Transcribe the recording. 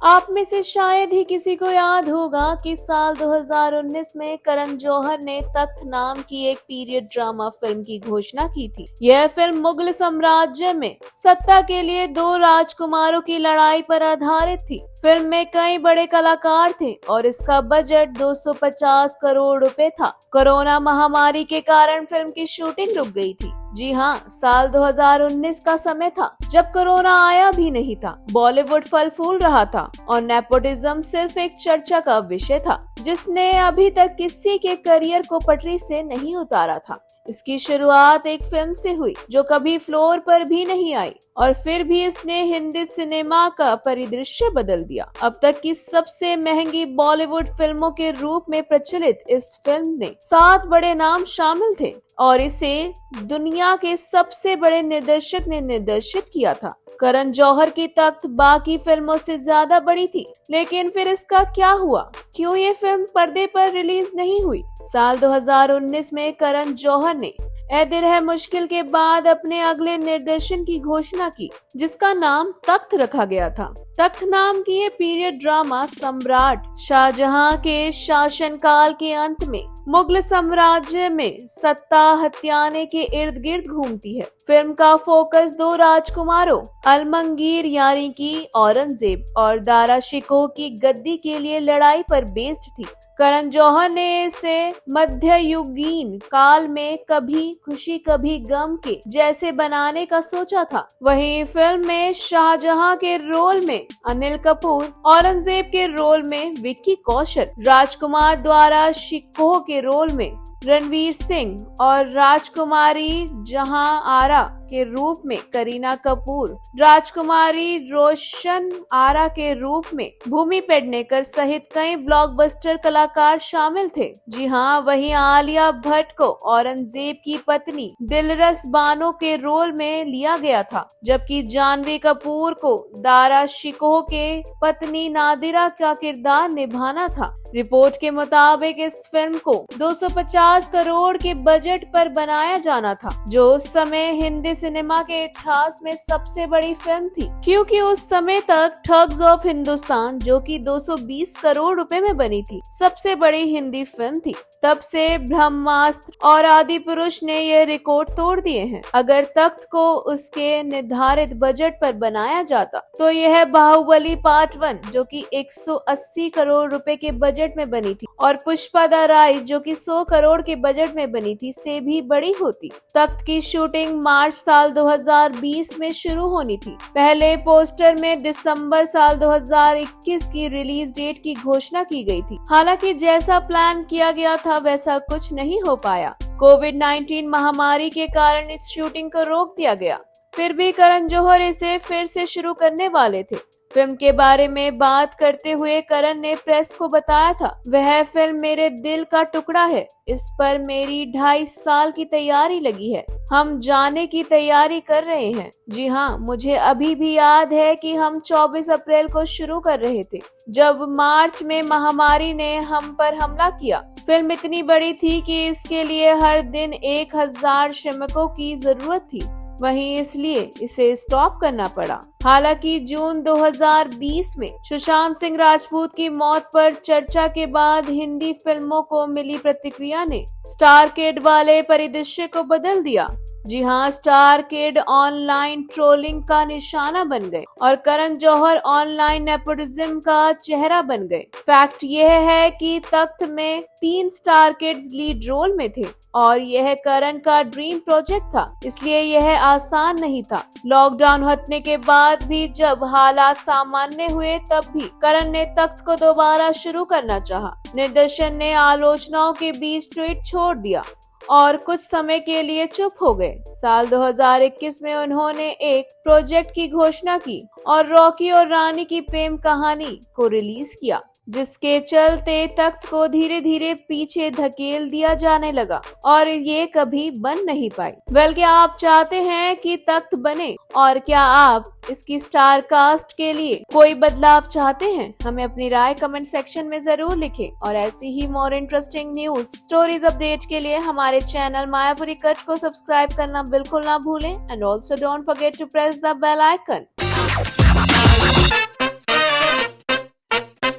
आप में से शायद ही किसी को याद होगा कि साल 2019 में करण जौहर ने तख्त नाम की एक पीरियड ड्रामा फिल्म की घोषणा की थी। यह फिल्म मुगल साम्राज्य में सत्ता के लिए दो राजकुमारों की लड़ाई पर आधारित थी। फिल्म में कई बड़े कलाकार थे और इसका बजट 250 करोड़ रुपए था। कोरोना महामारी के कारण फिल्म की शूटिंग रुक गई थी। जी हाँ, साल 2019 का समय था जब कोरोना आया भी नहीं था। बॉलीवुड फल फूल रहा था और नेपोटिज्म सिर्फ एक चर्चा का विषय था जिसने अभी तक किसी के करियर को पटरी से नहीं उतारा था। इसकी शुरुआत एक फिल्म से हुई जो कभी फ्लोर पर भी नहीं आई और फिर भी इसने हिंदी सिनेमा का परिदृश्य बदल दिया। अब तक की सबसे महंगी बॉलीवुड फिल्मों के रूप में प्रचलित इस फिल्म में 7 बड़े नाम शामिल थे और इसे दुनिया के सबसे बड़े निर्देशक ने निर्देशित किया था। करण जौहर की तख्त बाकी फिल्मों से ज्यादा बड़ी थी, लेकिन फिर इसका क्या हुआ? क्यों ये फिल्म पर्दे पर रिलीज नहीं हुई? साल 2019 में करण जौहर ने ए दिल है मुश्किल के बाद अपने अगले निर्देशन की घोषणा की, जिसका नाम तख्त रखा गया था। तख्त नाम की ये पीरियड ड्रामा सम्राट शाहजहां के शासनकाल के अंत में मुगल साम्राज्य में सत्ता हथियाने के इर्द गिर्द घूमती है। फिल्म का फोकस दो राजकुमारों अलमगीर यानी कि औरंगजेब और दारा शिकोह की गद्दी के लिए लड़ाई पर बेस्ड थी। करण जौहर ने इसे मध्ययुगीन काल में कभी खुशी कभी गम के जैसे बनाने का सोचा था। वहीं फिल्म में शाहजहां के रोल में अनिल कपूर, औरंगजेब के रोल में विक्की कौशल, राजकुमार द्वारा शिकोह के रोल में रणवीर सिंह और राजकुमारी जहां आरा के रूप में करीना कपूर, राजकुमारी रोशन आरा के रूप में भूमि पेडनेकर सहित कई ब्लॉकबस्टर कलाकार शामिल थे। जी हाँ, वहीं आलिया भट्ट को औरंगजेब की पत्नी दिलरस बानो के रोल में लिया गया था, जबकि जानवी कपूर को दारा शिकोह के पत्नी नादिरा का किरदार निभाना था। रिपोर्ट के मुताबिक इस फिल्म को 250 करोड़ के बजट पर बनाया जाना था, जो उस समय हिंदी सिनेमा के इतिहास में सबसे बड़ी फिल्म थी, क्योंकि उस समय तक ठग्स ऑफ हिंदुस्तान, जो कि 220 करोड़ रुपए में बनी थी, सबसे बड़ी हिंदी फिल्म थी। तब से ब्रह्मास्त्र और आदि पुरुष ने यह रिकॉर्ड तोड़ दिए हैं। अगर तख्त को उसके निर्धारित बजट पर बनाया जाता तो यह बाहुबली पार्ट 1, जो कि 180 करोड़ रुपए के बजट में बनी थी, और पुष्पा द राइज, जो कि 100 करोड़ के बजट में बनी थी, से भी बड़ी होती। तख्त की शूटिंग मार्च साल 2020 में शुरू होनी थी। पहले पोस्टर में दिसंबर साल 2021 की रिलीज डेट की घोषणा की गई थी। हालांकि जैसा प्लान किया गया था वैसा कुछ नहीं हो पाया। कोविड-19 महामारी के कारण इस शूटिंग को रोक दिया गया। फिर भी करण जौहर इसे फिर से शुरू करने वाले थे। फिल्म के बारे में बात करते हुए करण ने प्रेस को बताया था, वह फिल्म मेरे दिल का टुकड़ा है। इस पर मेरी 2.5 साल की तैयारी लगी है। हम जाने की तैयारी कर रहे हैं। जी हाँ, मुझे अभी भी याद है कि हम 24 अप्रैल को शुरू कर रहे थे, जब मार्च में महामारी ने हम पर हमला किया। फिल्म इतनी बड़ी थी कि इसके लिए हर दिन 1000 श्रमिकों की जरूरत थी, वहीं इसलिए इसे स्टॉप करना पड़ा। हालांकि जून 2020 में सुशांत सिंह राजपूत की मौत पर चर्चा के बाद हिंदी फिल्मों को मिली प्रतिक्रिया ने स्टार किड वाले परिदृश्य को बदल दिया। जी हाँ, स्टार किड ऑनलाइन ट्रोलिंग का निशाना बन गए और करण जौहर ऑनलाइन नेपोटिज्म का चेहरा बन गए। फैक्ट यह है कि तख्त में 3 स्टार किड्स लीड रोल में थे और यह करण का ड्रीम प्रोजेक्ट था, इसलिए यह आसान नहीं था। लॉकडाउन हटने के बाद भी जब हालात सामान्य हुए, तब भी करण ने तख्त को दोबारा शुरू करना चाहा। निर्देशन ने आलोचनाओं के बीच ट्वीट छोड़ दिया और कुछ समय के लिए चुप हो गए। साल 2021 में उन्होंने एक प्रोजेक्ट की घोषणा की और रॉकी और रानी की प्रेम कहानी को रिलीज किया, जिसके चलते तख्त को धीरे धीरे पीछे धकेल दिया जाने लगा और ये कभी बन नहीं पाई। क्या आप चाहते हैं कि तख्त बने, और क्या आप इसकी स्टार कास्ट के लिए कोई बदलाव चाहते हैं? हमें अपनी राय कमेंट सेक्शन में जरूर लिखें और ऐसी ही more interesting news stories update के लिए हमारे चैनल मायापुरी कट को सब्सक्राइब करना बिल्कुल ना भूलें and also don't forget to press the bell icon.